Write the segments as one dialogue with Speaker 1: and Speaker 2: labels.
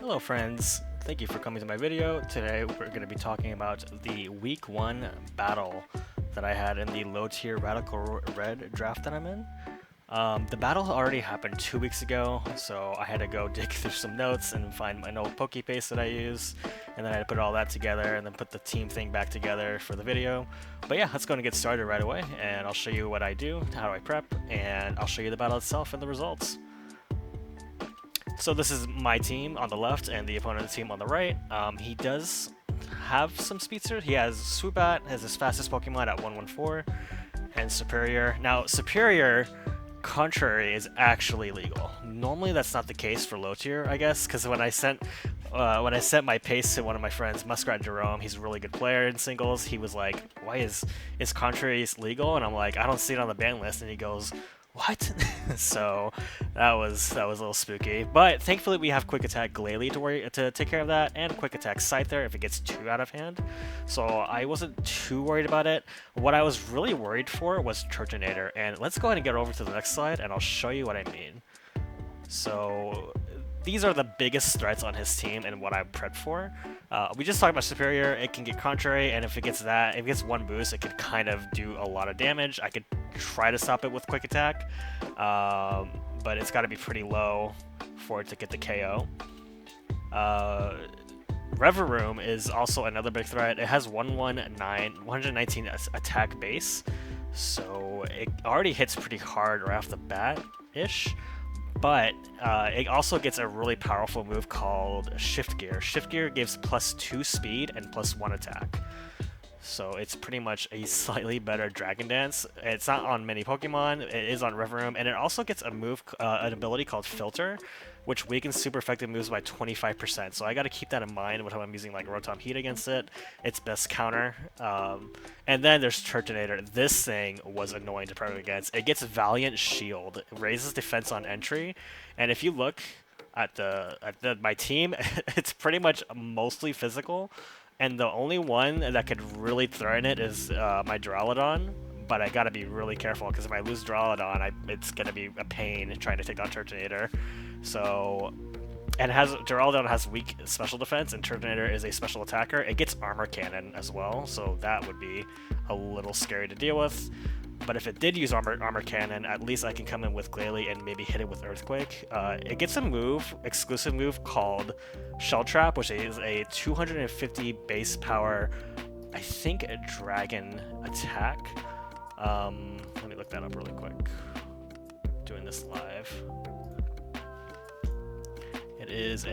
Speaker 1: Hello friends, thank you for coming to my video. Today we're going to be talking about the week 1 battle that I had in the low tier Radical Red draft that I'm in. The battle already happened 2 weeks ago, so I had to go dig through some notes and find my old PokePaste that I use, and then I had to put all that together and then put the team thing back together for the video. But yeah, let's go and get started right away, and I'll show you what I do, how I prep, and I'll show you the battle itself and the results. So this is my team on the left and the opponent's team on the right. He does have some speedsters. He has Swoobat as his fastest Pokemon at 114, and Superior. Now, Superior, contrary, is actually legal. Normally that's not the case for low tier, I guess, because when I sent my paste to one of my friends, Muskrat Jerome, he's a really good player in singles, he was like, why is contrary legal? And I'm like, I don't see it on the ban list, and he goes, what? So that was a little spooky, but thankfully we have Quick Attack Glalie to take care of that, and Quick Attack Scyther if it gets too out of hand. So I wasn't too worried about it. What I was really worried for was Turtonator, and let's go ahead and get over to the next slide, and I'll show you what I mean. So these are the biggest threats on his team and what I'm prepped for. We just talked about Superior. It can get Contrary, and if it gets one boost, it could kind of do a lot of damage. I could try to stop it with Quick Attack, but it's got to be pretty low for it to get the KO. Revavroom is also another big threat. It has 119 attack base, so it already hits pretty hard right off the bat-ish. But it also gets a really powerful move called Shift Gear. Shift Gear gives +2 speed and +1 attack. So it's pretty much a slightly better Dragon Dance. It's not on many Pokemon, it is on Revavroom, and it also gets a move, an ability called Filter, which weakens super effective moves by 25%. So I gotta keep that in mind when I'm using like Rotom Heat against it. Its best counter. And then there's Turtonator. This thing was annoying to prep against. It gets Valiant Shield. It raises defense on entry, and if you look at my team, it's pretty much mostly physical. And the only one that could really threaten it is my Duraludon, but I gotta be really careful because if I lose Duraludon, it's gonna be a pain trying to take down Turtonator. So, and Duraludon has weak special defense, and Turtonator is a special attacker. It gets Armor Cannon as well, so that would be a little scary to deal with. But if it did use armor Cannon, at least I can come in with Glalie and maybe hit it with Earthquake. It gets a exclusive move called Shell Trap, which is a 250 base power, I think, a dragon attack. Let me look that up really quick. Doing this live. It is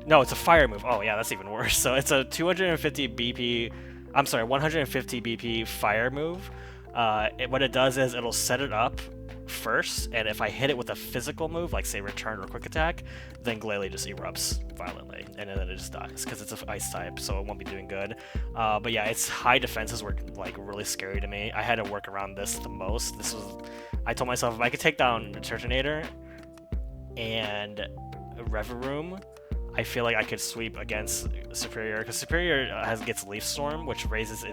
Speaker 1: no, it's a fire move. Oh yeah, that's even worse. So it's a 250 BP. I'm sorry, 150 BP fire move. What it does is it'll set it up first, and if I hit it with a physical move, like say Return or Quick Attack, then Glalie just erupts violently, and then it just dies because it's an ice type, so it won't be doing good. But yeah, its high defenses were like really scary to me. I had to work around this the most. I told myself if I could take down Turtonator and Revavroom, I feel like I could sweep against Superior, because Superior gets Leaf Storm, which raises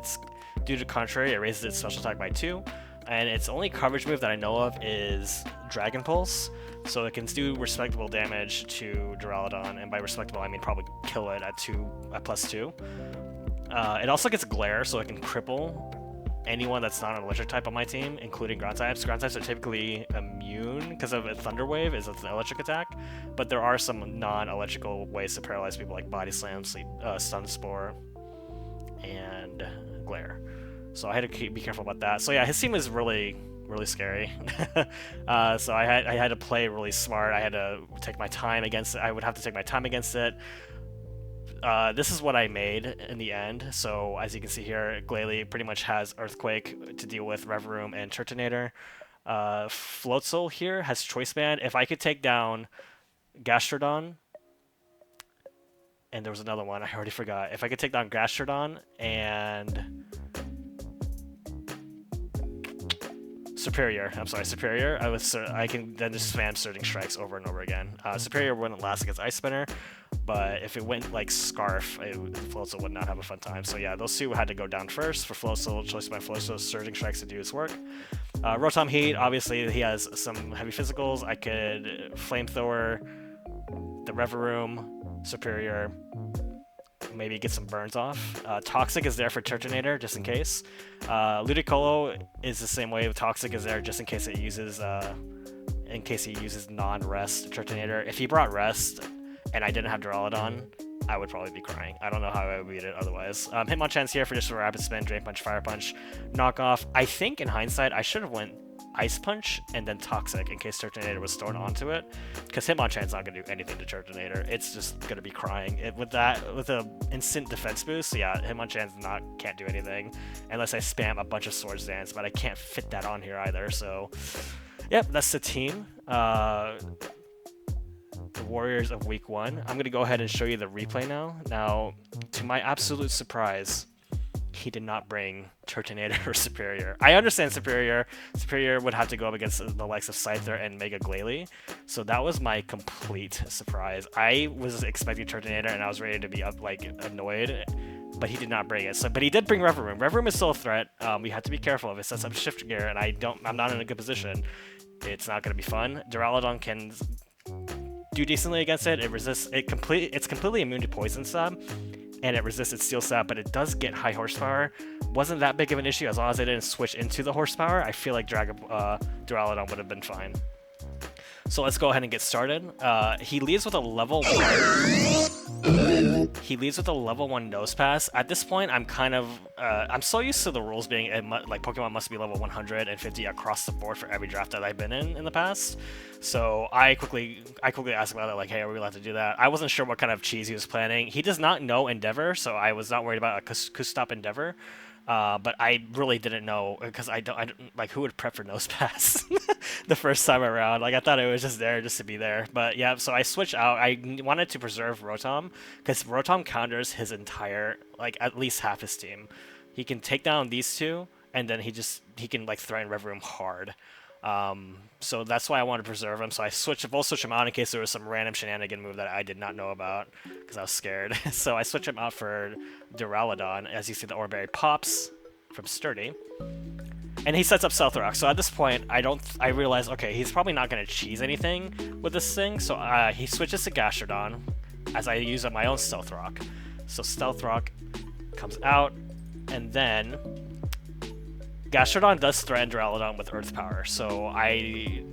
Speaker 1: due to Contrary, it raises its special attack by 2, and its only coverage move that I know of is Dragon Pulse, so it can do respectable damage to Duraludon, and by respectable I mean probably kill it at +2. It also gets Glare, so it can cripple anyone that's not an electric type on my team, including ground types. Ground types are typically immune because of a Thunder Wave is an electric attack, but there are some non-electrical ways to paralyze people like Body Slam, Stun Spore, and Glare. So I had to be careful about that. So yeah, his team is really scary. So I had to play really smart. I had to take my time against it. I would have to take my time against it. This is what I made in the end. So as you can see here, Glalie pretty much has Earthquake to deal with Revavroom and Turtonator. Floatzel here has Choice Band. If I could take down Gastrodon, and there was another one, I already forgot. If I could take down Gastrodon and Superior, I can then just spam Surging Strikes over and over again. Superior wouldn't last against Ice Spinner, but if it went like Scarf, Floatzel would not have a fun time. So yeah, those two had to go down first for Floatzel. Choice by Floatzel, Surging Strikes to do his work. Rotom Heat, obviously he has some heavy physicals. I could Flamethrower the Reverum, Superior, maybe get some burns off. Toxic is there for Turtonator, just in case. Ludicolo is the same way. Toxic is there just in case it uses, he uses non-rest Turtonator. If he brought rest and I didn't have Duraludon, I would probably be crying. I don't know how I would beat it otherwise. Hitmonchan's here for just a Rapid Spin, Drain Punch, Fire Punch, Knockoff. I think in hindsight, I should have went Ice Punch and then Toxic in case Turtonator was thrown onto it, because Hitmonchan's not going to do anything to Turtonator. It's just going to be crying. With a instant defense boost, yeah, Hitmonchan's can't do anything unless I spam a bunch of Swords Dance, but I can't fit that on here either, so yep, that's the team. The Warriors of Week 1. I'm going to go ahead and show you the replay now. Now, to my absolute surprise, he did not bring Turtonator or Superior. I understand Superior. Superior would have to go up against the likes of Scyther and Mega Glalie. So that was my complete surprise. I was expecting Turtonator and I was ready to be annoyed, but he did not bring it. But he did bring Reverum. Reverum is still a threat. We have to be careful if it sets up Shift Gear and I'm not in a good position. It's not going to be fun. Duraludon can do decently against it. It resists it it's completely immune to Poison Stab, and it resists its Steel Stab, but it does get high horsepower. Wasn't that big of an issue as long as I didn't switch into the horsepower. I feel like Duraludon would have been fine. So let's go ahead and get started. He leads with a level 1. He leads with a level 1 Nose Pass. At this point, I'm kind of I'm so used to the rules being like Pokemon must be level 150 across the board for every draft that I've been in the past. So I quickly asked about it, like, hey, are we allowed to do that? I wasn't sure what kind of cheese he was planning. He does not know Endeavor, so I was not worried about a Kustop Endeavor. But I really didn't know, because I don't like, who would prep for Nose Pass the first time around. Like, I thought it was just there just to be there. But yeah, so I switched out. I wanted to preserve Rotom, because Rotom counters his entire, like, at least half his team. He can take down these two, and then he can like threaten Reverum hard. So that's why I wanted to preserve him. So I switched him out in case there was some random shenanigan move that I did not know about, because I was scared. So I switched him out for Duraludon. As you see, the Oreberry pops from Sturdy, and he sets up Stealth Rock. So at this point, I realize, okay, he's probably not going to cheese anything with this thing. So he switches to Gastrodon as I use up my own Stealth Rock. So Stealth Rock comes out, and then Gastrodon does threaten Duraludon with Earth Power, so I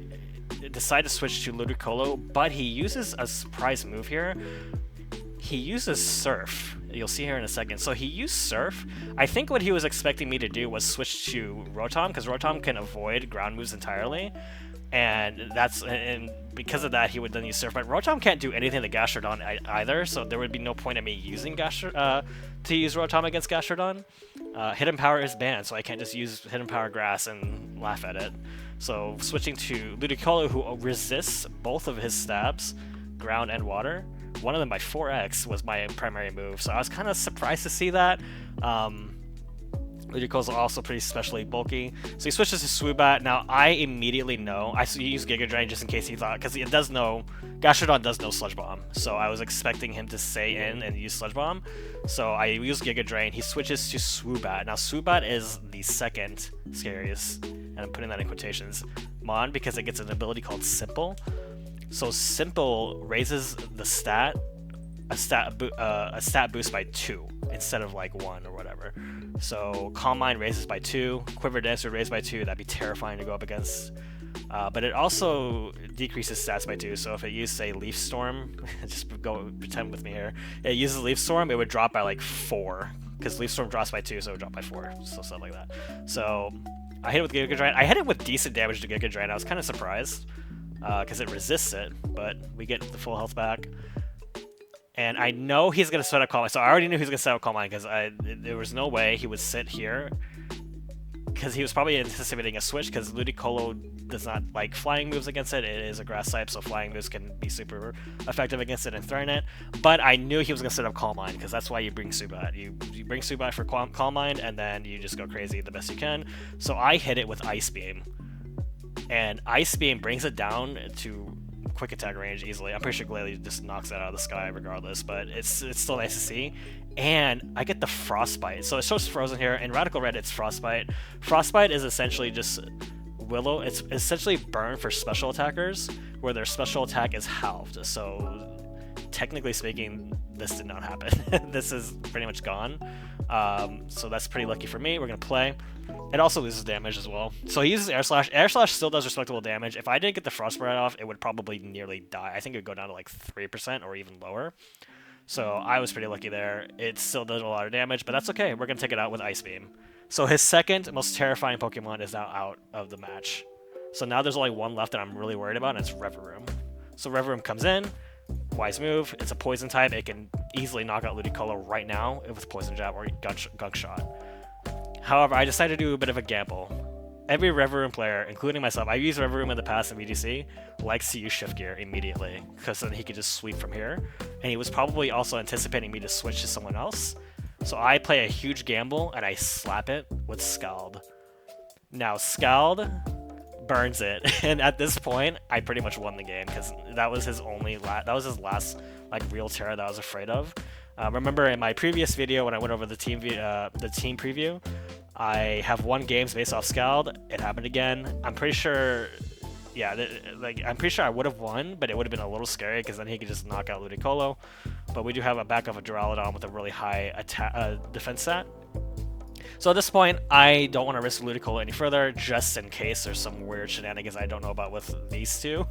Speaker 1: decide to switch to Ludicolo, but he uses a surprise move here. He uses Surf. You'll see here in a second. So he used Surf. I think what he was expecting me to do was switch to Rotom, because Rotom can avoid ground moves entirely, and because of that, he would then use Surf. But Rotom can't do anything to Gastrodon either, so there would be no point in me using to use Rotom against Gastrodon. Hidden Power is banned, so I can't just use Hidden Power Grass and laugh at it. So switching to Ludicolo, who resists both of his stabs, ground and water. One of them by 4x was my primary move, so I was kind of surprised to see that. Ludicolo's also pretty specially bulky. So he switches to Swoobat. Now, I immediately know. I use Giga Drain just in case he thought, because it does know, Gastrodon does know Sludge Bomb. So I was expecting him to stay in and use Sludge Bomb. So I use Giga Drain. He switches to Swoobat. Now, Swoobat is the second scariest, and I'm putting that in quotations, Mon, because it gets an ability called Simple. So Simple raises the a stat boost by 2 instead of like 1 or whatever. So Calm Mind raises by 2, Quiver Dance would raise by 2. That'd be terrifying to go up against. But it also decreases stats by 2. So if it used, say, Leaf Storm, just pretend with me here. It uses Leaf Storm, it would drop by like 4, because Leaf Storm drops by 2, so it would drop by 4. So stuff like that. So I hit it with Giga Drain. I hit it with decent damage to Giga Drain. I was kind of surprised, because it resists it, but we get the full health back. And I know he's going to set up Calm Mind. So I already knew he was going to set up Calm Mind, because there was no way he would sit here, because he was probably anticipating a switch, because Ludicolo does not like flying moves against it. It is a grass type, so flying moves can be super effective against it and threaten it. But I knew he was going to set up Calm Mind, because that's why you bring Zubat. You bring Zubat for Calm Mind, and then you just go crazy the best you can. So I hit it with Ice Beam. And Ice Beam brings it down to quick attack range easily. I'm pretty sure Glalie just knocks that out of the sky regardless, but it's still nice to see. And I get the Frostbite. So it shows Frozen here. In Radical Red, it's Frostbite. Frostbite is essentially just Willow. It's essentially Burn for special attackers, where their special attack is halved. So technically speaking, this did not happen. This is pretty much gone. So that's pretty lucky for me. We're going to play. It also loses damage as well. So he uses Air Slash. Air Slash still does respectable damage. If I didn't get the Frostbite off, it would probably nearly die. I think it would go down to like 3% or even lower. So I was pretty lucky there. It still does a lot of damage, but that's okay. We're going to take it out with Ice Beam. So his second most terrifying Pokemon is now out of the match. So now there's only one left that I'm really worried about, and it's Revavroom. So Revavroom comes in. Wise move. It's a poison type. It can easily knock out Ludicolo right now with Poison Jab or Gunk Shot. However, I decided to do a bit of a gamble. Every Revavroom player, including myself, I've used Revavroom in the past in VGC, likes to use Shift Gear immediately, because then he could just sweep from here. And he was probably also anticipating me to switch to someone else. So I play a huge gamble, and I slap it with Scald. Now, Scald burns it, and at this point, I pretty much won the game, because that was his last like real terror that I was afraid of. Remember in my previous video when I went over the team preview, I have won games based off Scald. It happened again. I'm pretty sure, yeah, I'm pretty sure I would have won, but it would have been a little scary because then he could just knock out Ludicolo. But we do have a backup of Duraludon with a really high defense stat. So at this point, I don't want to risk Ludicolo any further, just in case there's some weird shenanigans I don't know about with these two.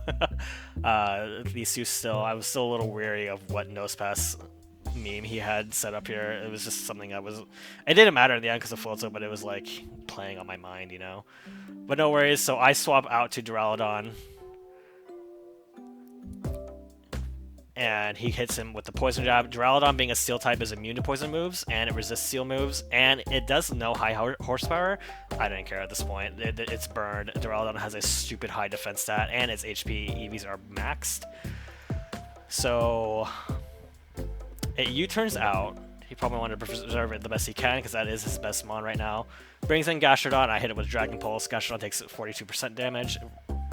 Speaker 1: These two I was still a little weary of what Nosepass meme he had set up here. It was just something it didn't matter in the end because of Floatzel, but it was like playing on my mind, you know. But no worries, so I swap out to Duraludon. And he hits him with the Poison Jab. Duraludon, being a Steel type, is immune to poison moves, and it resists Steel moves, and it does no high horsepower. I didn't care at this point. It's burned. Duraludon has a stupid high defense stat, and its HP EVs are maxed. So it U-turns out. He probably wanted to preserve it the best he can, because that is his best mon right now. Brings in Gastrodon. I hit it with Dragon Pulse. Gastrodon takes 42% damage.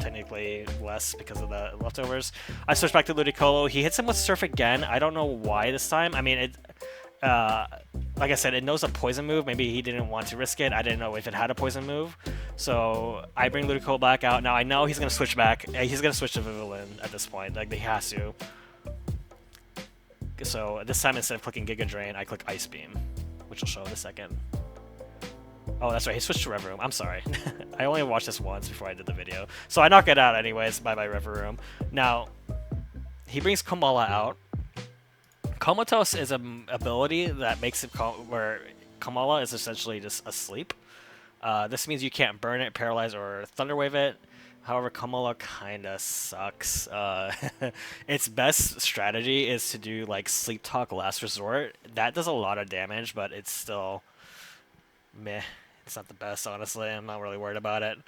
Speaker 1: Technically less because of the leftovers. I switch back to Ludicolo. He hits him with Surf again. I don't know why this time. I mean, like I said, it knows a poison move. Maybe he didn't want to risk it. I didn't know if it had a poison move. So I bring Ludicolo back out. Now I know he's going to switch back. He's going to switch to Vivillon at this point. Like, he has to. So this time, instead of clicking Giga Drain, I click Ice Beam, which will show in a second. Oh, that's right. He switched to Revavroom. I'm sorry. I only watched this once before I did the video. So I knock it out anyways by my Revavroom. Now, he brings Komala out. Comatose is an ability that makes it where Komala is essentially just asleep. This means you can't burn it, paralyze, or Thunder Wave it. However, Komala kinda sucks. Its best strategy is to do like Sleep Talk Last Resort. That does a lot of damage, but it's still meh. It's not the best, honestly. I'm not really worried about it.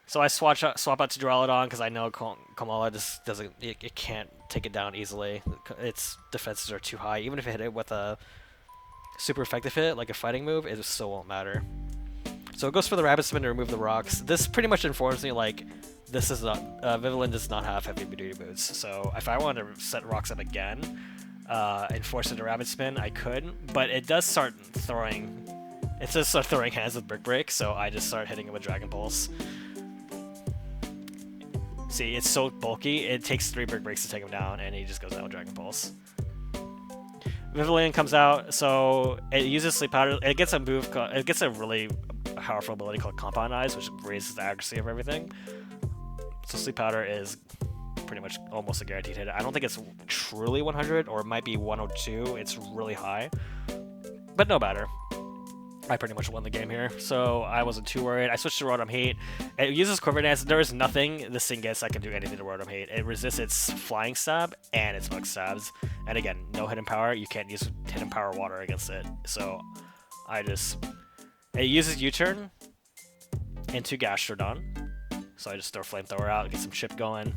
Speaker 1: So I swap out to Duraludon because I know Komala just doesn't. It can't take it down easily. Its defenses are too high. Even if it hit it with a super effective hit, like a fighting move, it still won't matter. So it goes for the Rapid Spin to remove the rocks. This pretty much informs me like this is not Vivillon does not have heavy duty boots. So if I wanted to set rocks up again and force it to Rapid Spin, I could. But it does start throwing. It just starts throwing hands with Brick Break, so I just start hitting it with Dragon Pulse. See, it's so bulky, it takes 3 Brick Breaks to take him down, and he just goes down with Dragon Pulse. Vivillon comes out, so it uses Sleep Powder. It gets a move. It gets a really powerful ability called Compound Eyes, which raises the accuracy of everything. So Sleep Powder is pretty much almost a guaranteed hit. I don't think it's truly 100, or it might be 102. It's really high, but no matter. I pretty much won the game here, so I wasn't too worried. I switched to Rotom Hate. It uses Quiver Dance. There is nothing this thing gets that can do anything to Rotom Hate. It resists its Flying Stab and its Bug Stabs. And again, no Hidden Power. You can't use Hidden Power Water against it. So it uses U-Turn into Gastrodon. So I just throw Flamethrower out, get some chip going.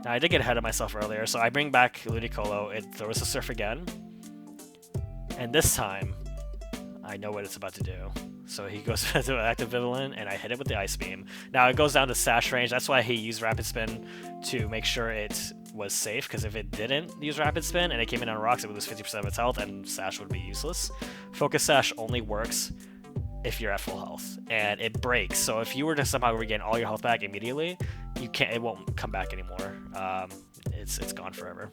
Speaker 1: Now I did get ahead of myself earlier, so I bring back Ludicolo. It throws a Surf again. And this time, I know what it's about to do. So he goes to active Vivillon, and I hit it with the Ice Beam. Now it goes down to Sash range. That's why he used Rapid Spin to make sure it was safe, because if it didn't use Rapid Spin and it came in on rocks, it would lose 50% of its health, and Sash would be useless. Focus Sash only works if you're at full health, and it breaks. So if you were to somehow regain all your health back immediately, you can't. It won't come back anymore. it's gone forever.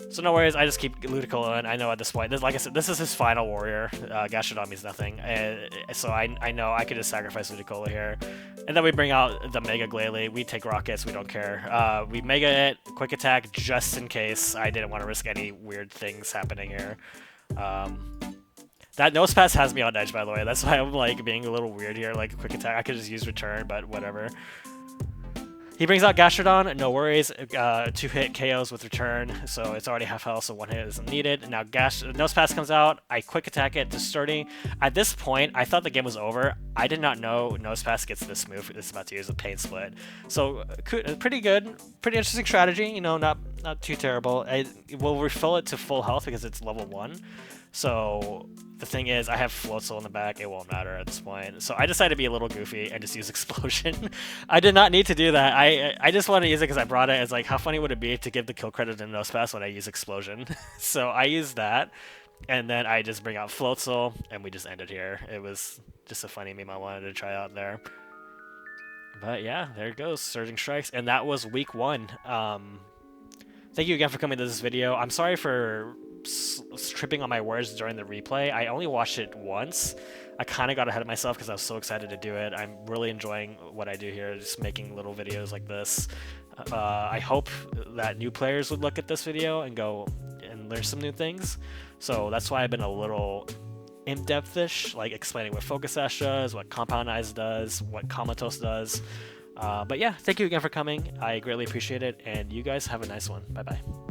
Speaker 1: So no worries, I just keep Ludicolo in. I know at this point, like I said, this is his final warrior. Gashadon means nothing, so I know I could just sacrifice Ludicolo here. And then we bring out the Mega Glalie. We take rockets, we don't care. We Mega it, quick attack, just in case. I didn't want to risk any weird things happening here. That Nosepass has me on edge, by the way. That's why I'm like being a little weird here. Like quick attack, I could just use return, but whatever. He brings out Gastrodon, no worries, 2-hit KOs with return, so it's already half health, so 1 hit isn't needed. Now Nosepass comes out, I quick attack it to Sturdy. At this point, I thought the game was over. I did not know Nosepass gets this move it's about to use, a Pain Split. So pretty good, pretty interesting strategy, you know, not too terrible. We'll refill it to full health because it's level 1. So the thing is, I have Floatzel in the back, it won't matter at this point. So I decided to be a little goofy and just use Explosion. I did not need to do that. I just wanted to use it because I brought it as like, how funny would it be to give the kill credit to Nosepass when I use Explosion? So I used that, and then I just bring out Floatzel, and we just ended here. It was just a funny meme I wanted to try out there. But yeah, there it goes, Surging Strikes, and that was week 1. Thank you again for coming to this video. I'm sorry for tripping on my words during the replay. I only watched it once. I kind of got ahead of myself because I was so excited to do it. I'm really enjoying what I do here, just making little videos like this. I hope that new players would look at this video and go and learn some new things. So that's why I've been a little in-depth-ish, like explaining what Focus Sash does, what Compound Eyes does, what Comatose does. But yeah, thank you again for coming. I greatly appreciate it, and you guys have a nice one. Bye-bye.